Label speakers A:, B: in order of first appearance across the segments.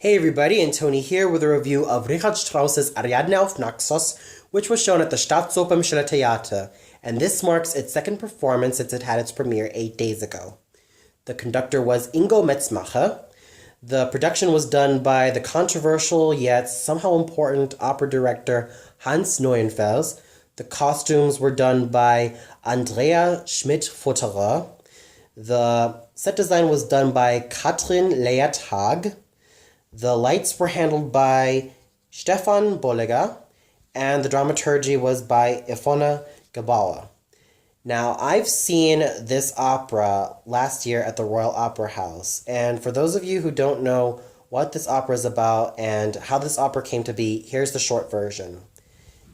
A: Hey everybody, and Tony here with a review of Richard Strauss's Ariadne auf Naxos, which was shown at the Staatsoper im Schiller Theater, and this marks its second performance since it had its premiere 8 days ago. The conductor was Ingo Metzmacher. The production was done by the controversial yet somehow important opera director Hans Neuenfels. The costumes were done by Andrea Schmidt-Futterer. The set design was done by Katrin Leertag. The lights were handled by Stefan Bolliger, and the dramaturgy was by Ifona Gabawa. Now, I've seen this opera last year at the Royal Opera House, and for those of you who don't know what this opera is about and how this opera came to be, here's the short version.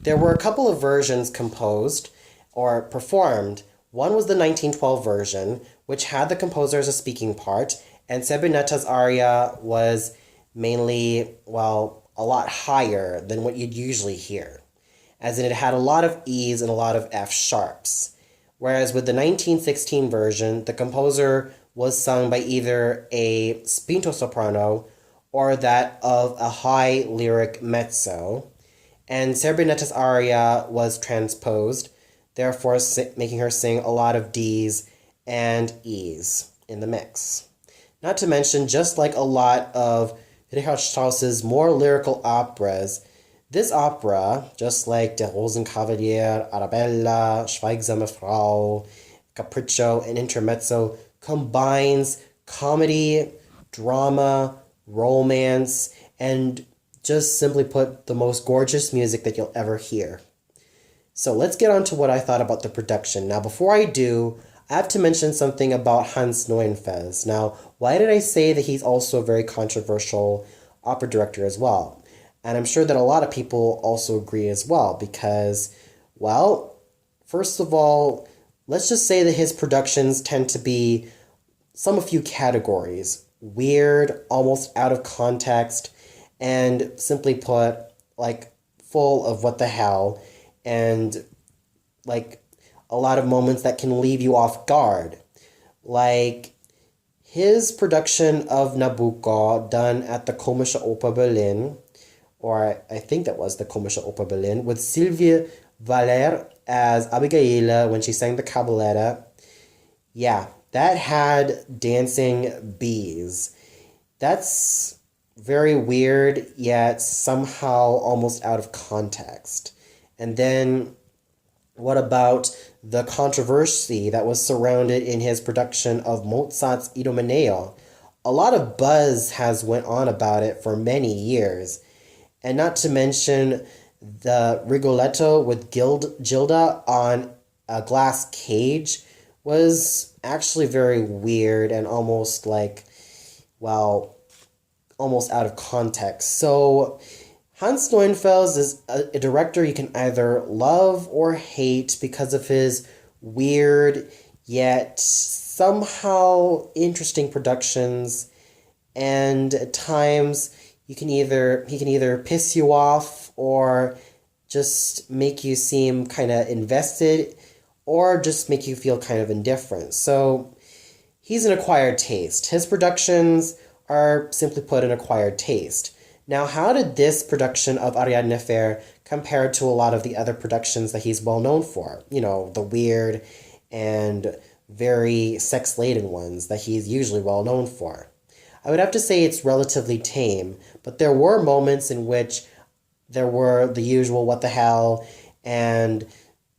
A: There were a couple of versions composed or performed. One was the 1912 version, which had the composer as a speaking part, and Serbinetta's aria was mainly, a lot higher than what you'd usually hear, as in it had a lot of E's and a lot of F sharps. Whereas with the 1916 version, the composer was sung by either a spinto soprano or that of a high lyric mezzo, and Serbinetta's aria was transposed, therefore making her sing a lot of D's and E's in the mix. Not to mention, just like a lot of Richard Strauss's more lyrical operas, this opera, just like Der Rosenkavalier, Arabella, Schweigsame Frau, Capriccio, and Intermezzo, combines comedy, drama, romance, and just simply put, the most gorgeous music that you'll ever hear. So let's get on to what I thought about the production. Now, before I do, I have to mention something about Hans Neuenfels. Now, why did I say that he's also a very controversial opera director as well? And I'm sure that a lot of people also agree as well because, first of all, let's just say that his productions tend to be a few categories. Weird, almost out of context, and simply put, full of what the hell, and a lot of moments that can leave you off guard. Like his production of Nabucco, done at the Komische Oper Berlin, or I think that was the Komische Oper Berlin, with Sylvie Valère as Abigail when she sang the Cabaletta. Yeah, that had dancing bees. That's very weird, yet somehow almost out of context. And then what about the controversy that was surrounded in his production of Mozart's Idomeneo? A lot of buzz has went on about it for many years. And not to mention the Rigoletto with Gilda on a glass cage was actually very weird and almost almost out of context. So Hans Neuenfels is a director you can either love or hate because of his weird yet somehow interesting productions, and at times he can either piss you off or just make you seem kind of invested or just make you feel kind of indifferent. So he's an acquired taste. His productions are, simply put, an acquired taste. Now, how did this production of Ariadne fare compared to a lot of the other productions that he's well known for? You know, the weird and very sex-laden ones that he's usually well known for. I would have to say it's relatively tame, but there were moments in which there were the usual what the hell, and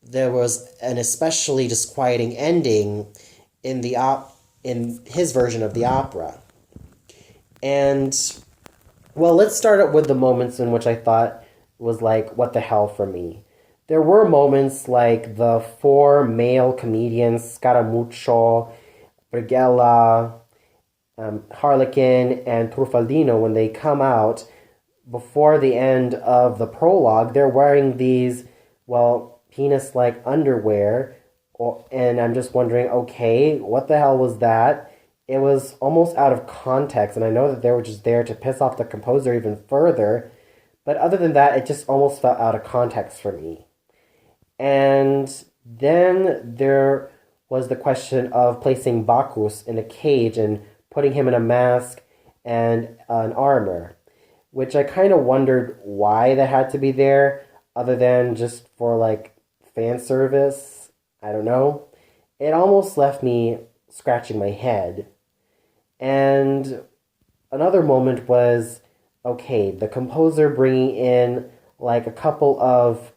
A: there was an especially disquieting ending in his version of the opera. And let's start out with the moments in which I thought was what the hell for me. There were moments like the four male comedians, Scaramuccio, Brighella, Harlequin, and Truffaldino, when they come out before the end of the prologue, they're wearing these, penis-like underwear, and I'm just wondering, okay, what the hell was that? It was almost out of context, and I know that they were just there to piss off the composer even further, but other than that, it just almost felt out of context for me. And then there was the question of placing Bacchus in a cage and putting him in a mask and an armor, which I kind of wondered why that had to be there, other than just for like fan service. I don't know. It almost left me scratching my head. And another moment was okay, the composer bringing in like a couple of,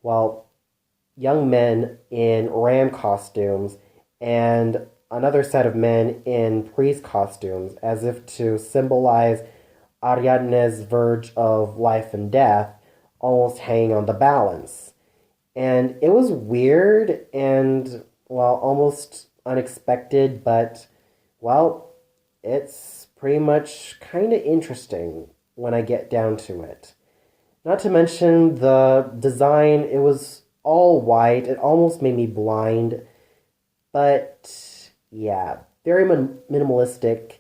A: well, young men in ram costumes and another set of men in priest costumes, as if to symbolize Ariadne's verge of life and death, almost hanging on the balance. And it was weird and, well, almost unexpected, but, well, it's pretty much kind of interesting when I get down to it. Not to mention the design, it was all white. It almost made me blind. But yeah, very minimalistic,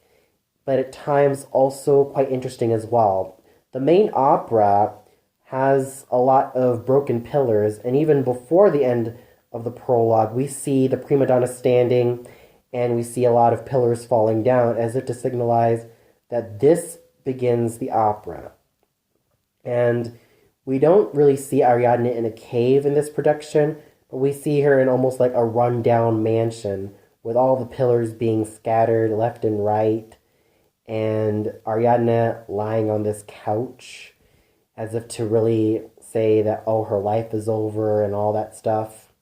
A: but at times also quite interesting as well. The main opera has a lot of broken pillars, and even before the end of the prologue, we see the prima donna standing, and we see a lot of pillars falling down as if to signalize that this begins the opera. And we don't really see Ariadne in a cave in this production, but we see her in almost like a rundown mansion with all the pillars being scattered left and right, and Ariadne lying on this couch as if to really say that, oh, her life is over and all that stuff.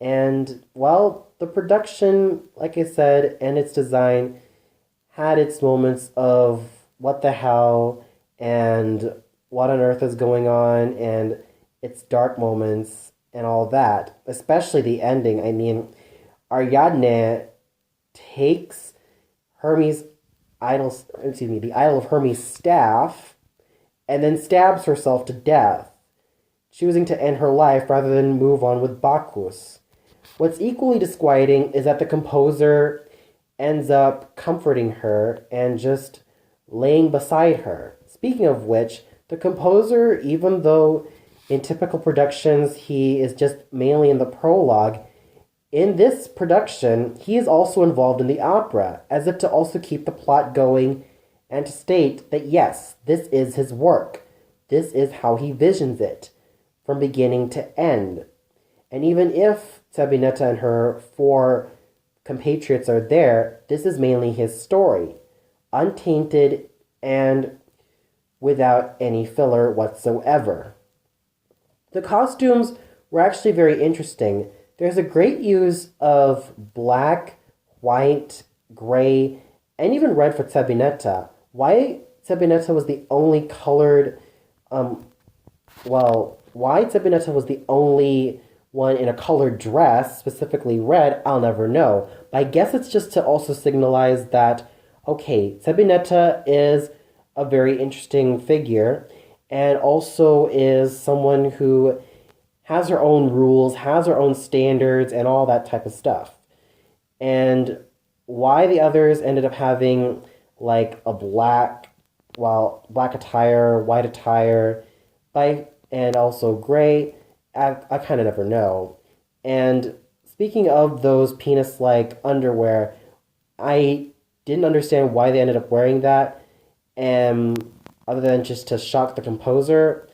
A: And, well, the production, like I said, and its design had its moments of what the hell and what on earth is going on and its dark moments and all that, especially the ending. I mean, Ariadne takes the idol of Hermes' staff, and then stabs herself to death, choosing to end her life rather than move on with Bacchus. What's equally disquieting is that the composer ends up comforting her and just laying beside her. Speaking of which, the composer, even though in typical productions he is just mainly in the prologue, in this production he is also involved in the opera, as if to also keep the plot going and to state that yes, this is his work. This is how he visions it, from beginning to end. And even if Sabinetta and her 4 compatriots are there, this is mainly his story, untainted and without any filler whatsoever. The costumes were actually very interesting. There's a great use of black, white, gray, and even red for Sabinetta. Why Sabinetta was the only colored, why Sabinetta was the only one in a colored dress, specifically red, I'll never know. But I guess it's just to also signalize that, okay, Sabinetta is a very interesting figure, and also is someone who has her own rules, has her own standards, and all that type of stuff. And why the others ended up having like a black attire, white attire, and also gray, I kind of never know. And speaking of those penis-like underwear, I didn't understand why they ended up wearing that, other than just to shock the composer.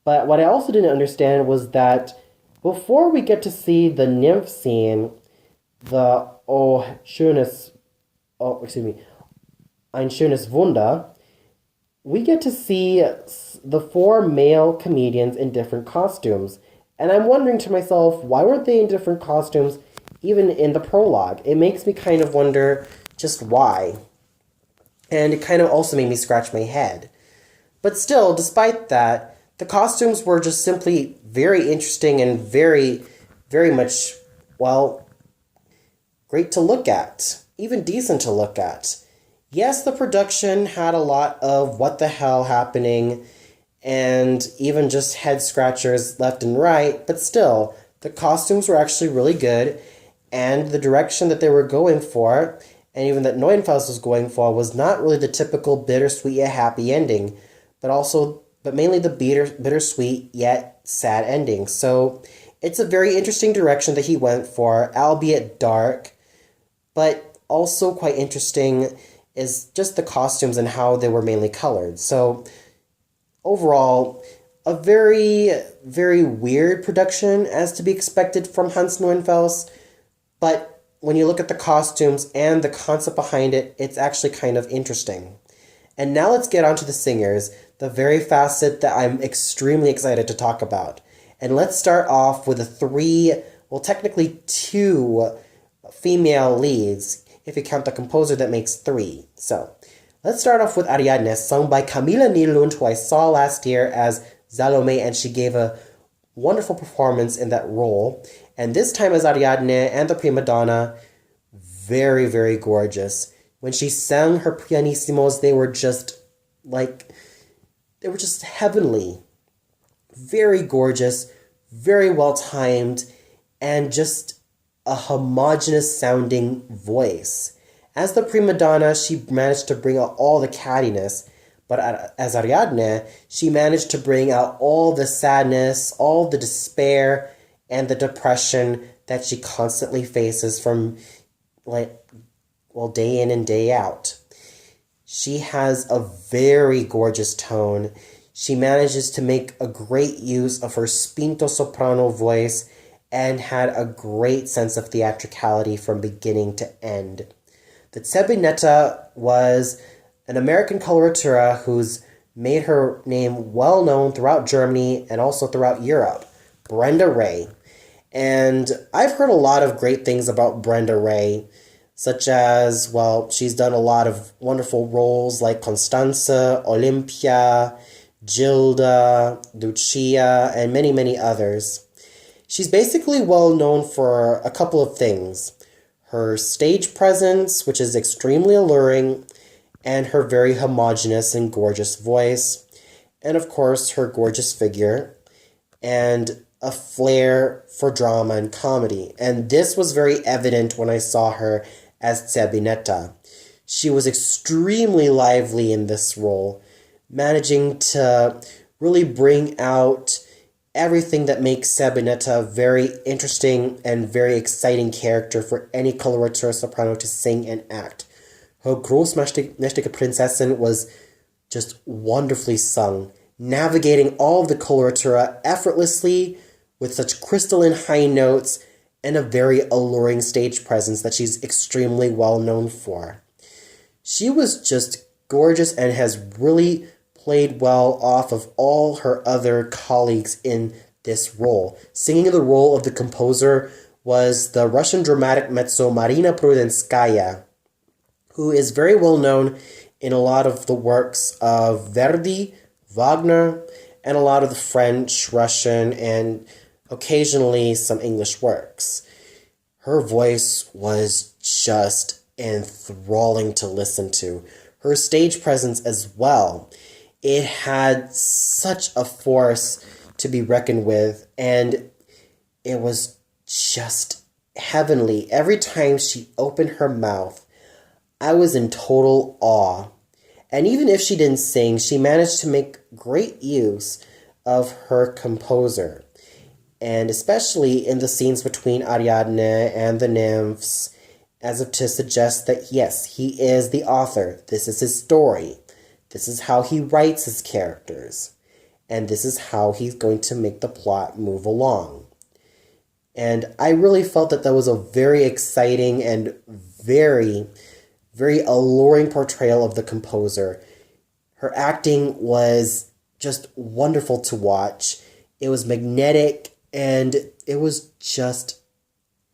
A: But what I also didn't understand was that before we get to see the nymph scene, the Ein schönes Wunder, we get to see the 4 male comedians in different costumes. And I'm wondering to myself, why weren't they in different costumes even in the prologue? It makes me kind of wonder just why. And it kind of also made me scratch my head. But still, despite that, the costumes were just simply very interesting and very, very much, well, great to look at. Even decent to look at. Yes, the production had a lot of what the hell happening and even just head scratchers left and right, but still, the costumes were actually really good, and the direction that they were going for, and even that Neuenfels was going for, was not really the typical bittersweet yet happy ending, but mainly the bittersweet yet sad ending. So it's a very interesting direction that he went for, albeit dark, but also quite interesting is just the costumes and how they were mainly colored. So overall, a very, very weird production as to be expected from Hans Neuenfels, but when you look at the costumes and the concept behind it, it's actually kind of interesting. And now let's get on to the singers, the very facet that I'm extremely excited to talk about. And let's start off with the three, well, technically two female leads, if you count the composer that makes three. So, let's start off with Ariadne, sung by Camila Nilund, who I saw last year as Salome, and she gave a wonderful performance in that role. And this time as Ariadne and the prima donna, very, very gorgeous. When she sang her pianissimos, they were just heavenly. Very gorgeous, very well timed, and just a homogeneous sounding voice. As the prima donna, she managed to bring out all the cattiness, but as Ariadne, she managed to bring out all the sadness, all the despair, and the depression that she constantly faces from, day in and day out. She has a very gorgeous tone. She manages to make a great use of her spinto soprano voice and had a great sense of theatricality from beginning to end. The Zebinetta was an American coloratura who's made her name well known throughout Germany and also throughout Europe, Brenda Ray. And I've heard a lot of great things about Brenda Ray, such as, she's done a lot of wonderful roles like Constanze, Olympia, Gilda, Lucia, and many, many others. She's basically well known for a couple of things. Her stage presence, which is extremely alluring, and her very homogeneous and gorgeous voice, and of course her gorgeous figure, and a flair for drama and comedy. And this was very evident when I saw her as Zebinetta. She was extremely lively in this role, managing to really bring out everything that makes Zebinetta a very interesting and very exciting character for any coloratura soprano to sing and act. Her Großmächtige Prinzessin was just wonderfully sung, navigating all of the coloratura effortlessly with such crystalline high notes and a very alluring stage presence that she's extremely well known for. She was just gorgeous and has really played well off of all her other colleagues in this role. Singing the role of the composer was the Russian dramatic mezzo Marina Prudenskaya, who is very well known in a lot of the works of Verdi, Wagner, and a lot of the French, Russian, and occasionally some English works. Her voice was just enthralling to listen to. Her stage presence as well. It had such a force to be reckoned with, and it was just heavenly. Every time she opened her mouth, I was in total awe. And even if she didn't sing, she managed to make great use of her composer. And especially in the scenes between Ariadne and the nymphs, as if to suggest that yes, he is the author. This is his story. This is how he writes his characters. And this is how he's going to make the plot move along. And I really felt that that was a very exciting and very, very alluring portrayal of the composer. Her acting was just wonderful to watch. It was magnetic, and it was just,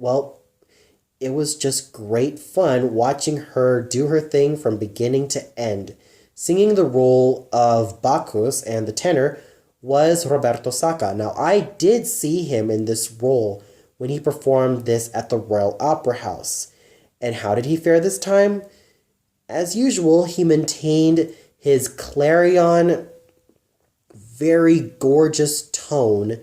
A: it was just great fun watching her do her thing from beginning to end. Singing the role of Bacchus and the tenor was Roberto Sacca. Now, I did see him in this role when he performed this at the Royal Opera House. And how did he fare this time? As usual, he maintained his clarion, very gorgeous tone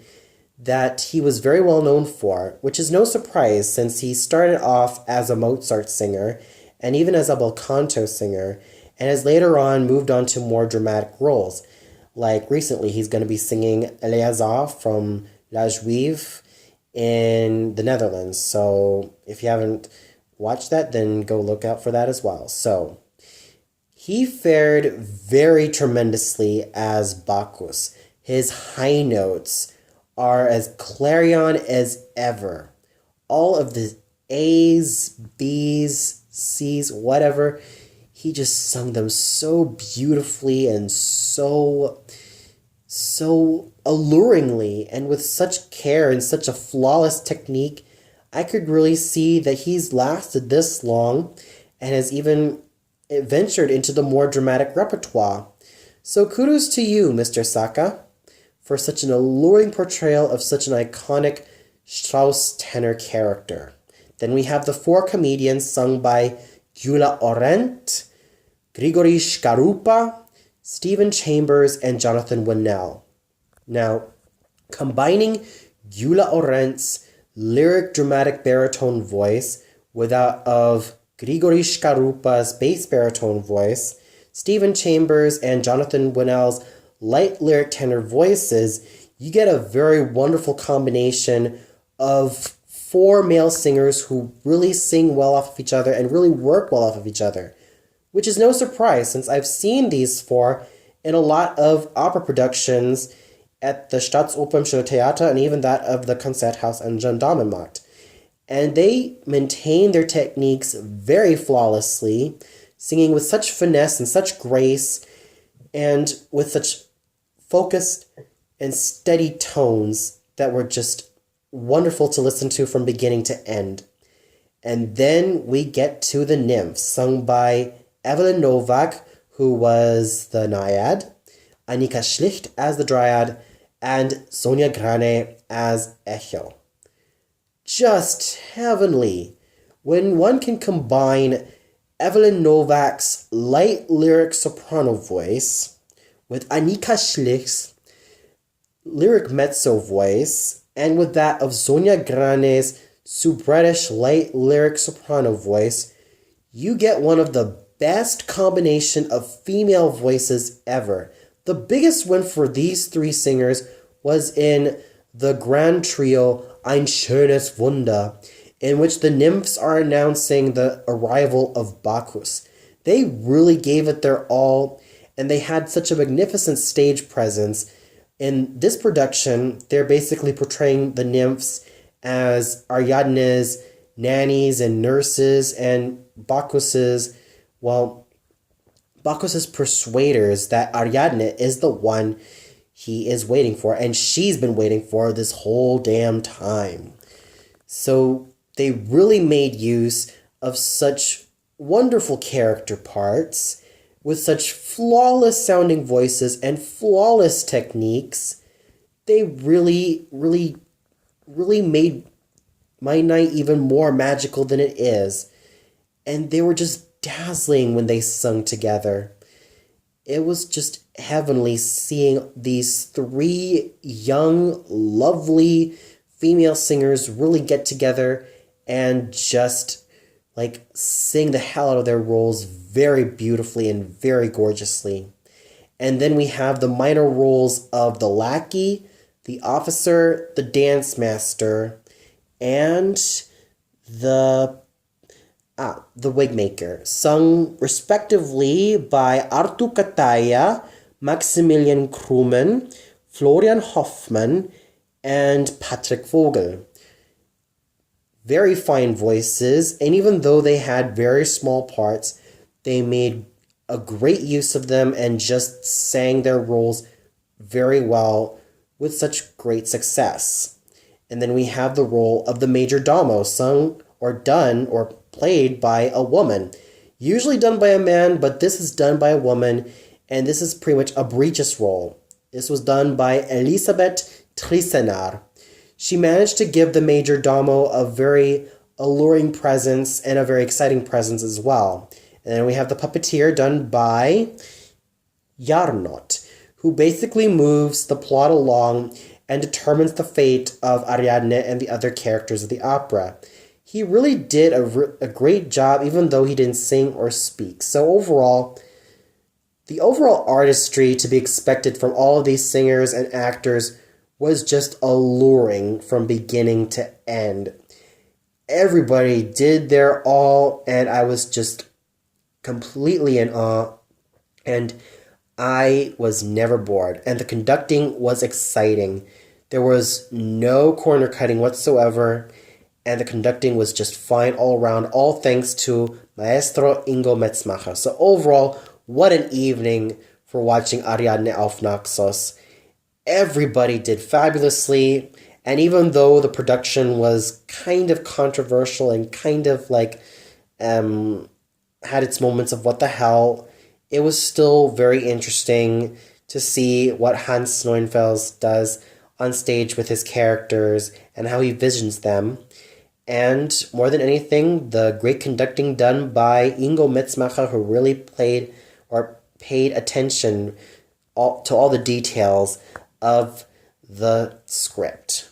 A: that he was very well known for, which is no surprise since he started off as a Mozart singer and even as a bel canto singer, and has later on moved on to more dramatic roles. Like recently, he's going to be singing Eleazar from La Juive in the Netherlands. So if you haven't watched that, then go look out for that as well. So He fared very tremendously as Bacchus. His high notes are as clarion as ever. All of the A's, B's, C's, whatever, he just sung them so beautifully and so alluringly and with such care and such a flawless technique. I could really see that he's lasted this long and has even ventured into the more dramatic repertoire. So kudos to you, Mr. Saka, for such an alluring portrayal of such an iconic Strauss tenor character. Then we have the four comedians sung by Gyula Orent, Grigory Shkarupa, Stephen Chambers, and Jonathan Winnell. Now, combining Gyula Orent's lyric dramatic baritone voice with that of Grigory Shkarupa's bass baritone voice, Stephen Chambers and Jonathan Winnell's light lyric tenor voices, you get a very wonderful combination of four male singers who really sing well off of each other and really work well off of each other, which is no surprise since I've seen these four in a lot of opera productions at the Staatsoper Schiller Theater and even that of the Konzerthaus and Gendarmenmarkt. And they maintain their techniques very flawlessly, singing with such finesse and such grace, and with such focused and steady tones that were just wonderful to listen to from beginning to end. And then we get to the nymphs, sung by Evelyn Novak, who was the Naiad, Annika Schlicht as the Dryad, and Sonia Grane as Echo. Just heavenly. When one can combine Evelyn Novak's light lyric soprano voice with Annika Schlicht's lyric mezzo voice and with that of Sonia Grane's soubrette light lyric soprano voice, you get one of the best combination of female voices ever. The biggest win for these three singers was in the grand trio Ein schönes Wunder, in which the nymphs are announcing the arrival of Bacchus. They really gave it their all, and they had such a magnificent stage presence. In this production, they're basically portraying the nymphs as Ariadne's nannies and nurses, and Bacchus's persuaders that Ariadne is the one he is waiting for, and she's been waiting for this whole damn time. So they really made use of such wonderful character parts with such flawless sounding voices and flawless techniques. They really made my night even more magical than it is. And they were just dazzling when they sung together. It was just heavenly seeing these three young, lovely female singers really get together and just sing the hell out of their roles very beautifully and very gorgeously. And then we have the minor roles of the lackey, the officer, the dance master, and the wigmaker, sung respectively by Artu Kataya, Maximilian Krumen, Florian Hoffmann, and Patrick Vogel. Very fine voices, and even though they had very small parts, they made a great use of them and just sang their roles very well with such great success. And then we have the role of the major domo, sung or done or played by a woman. Usually done by a man, but this is done by a woman, and this is pretty much a breeches role. This was done by Elisabeth Trisenar. She managed to give the major domo a very alluring presence and a very exciting presence as well. And then we have the puppeteer done by Jarnot, who basically moves the plot along and determines the fate of Ariadne and the other characters of the opera. He really did a great job, even though he didn't sing or speak. So overall, the overall artistry to be expected from all of these singers and actors was just alluring from beginning to end. Everybody did their all, and I was just completely in awe And I was never bored, and the conducting was exciting. There was no corner cutting whatsoever, and the conducting was just fine all around, all thanks to Maestro Ingo Metzmacher. So overall, what an evening for watching Ariadne auf Naxos. Everybody did fabulously, and even though the production was kind of controversial and kind of like had its moments of what the hell, it was still very interesting to see what Hans Neuenfels does on stage with his characters and how he visions them. And more than anything, the great conducting done by Ingo Metzmacher, who really played or paid attention to all the details of the script.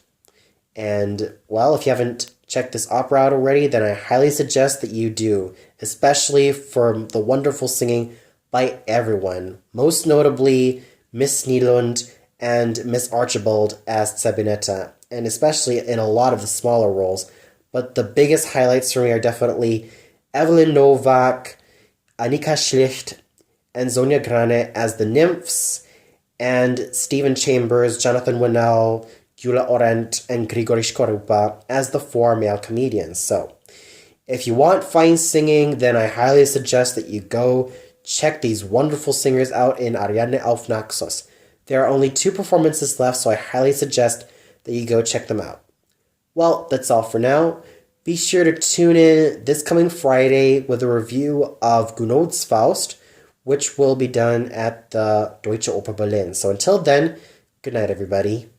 A: And, well, if you haven't checked this opera out already, then I highly suggest that you do, especially for the wonderful singing by everyone, most notably Miss Nylund and Miss Archibald as Sabinetta, and especially in a lot of the smaller roles. But the biggest highlights for me are definitely Evelyn Novak, Annika Schlicht, and Sonia Grane as the nymphs, and Stephen Chambers, Jonathan Winnell, Gyula Orent, and Grigory Shkorupa as the four male comedians. So, if you want fine singing, then I highly suggest that you go check these wonderful singers out in Ariadne auf Naxos. There are only 2 performances left, so I highly suggest that you go check them out. Well, that's all for now. Be sure to tune in this coming Friday with a review of Gounod's Faust, which will be done at the Deutsche Oper Berlin. So until then, good night, everybody.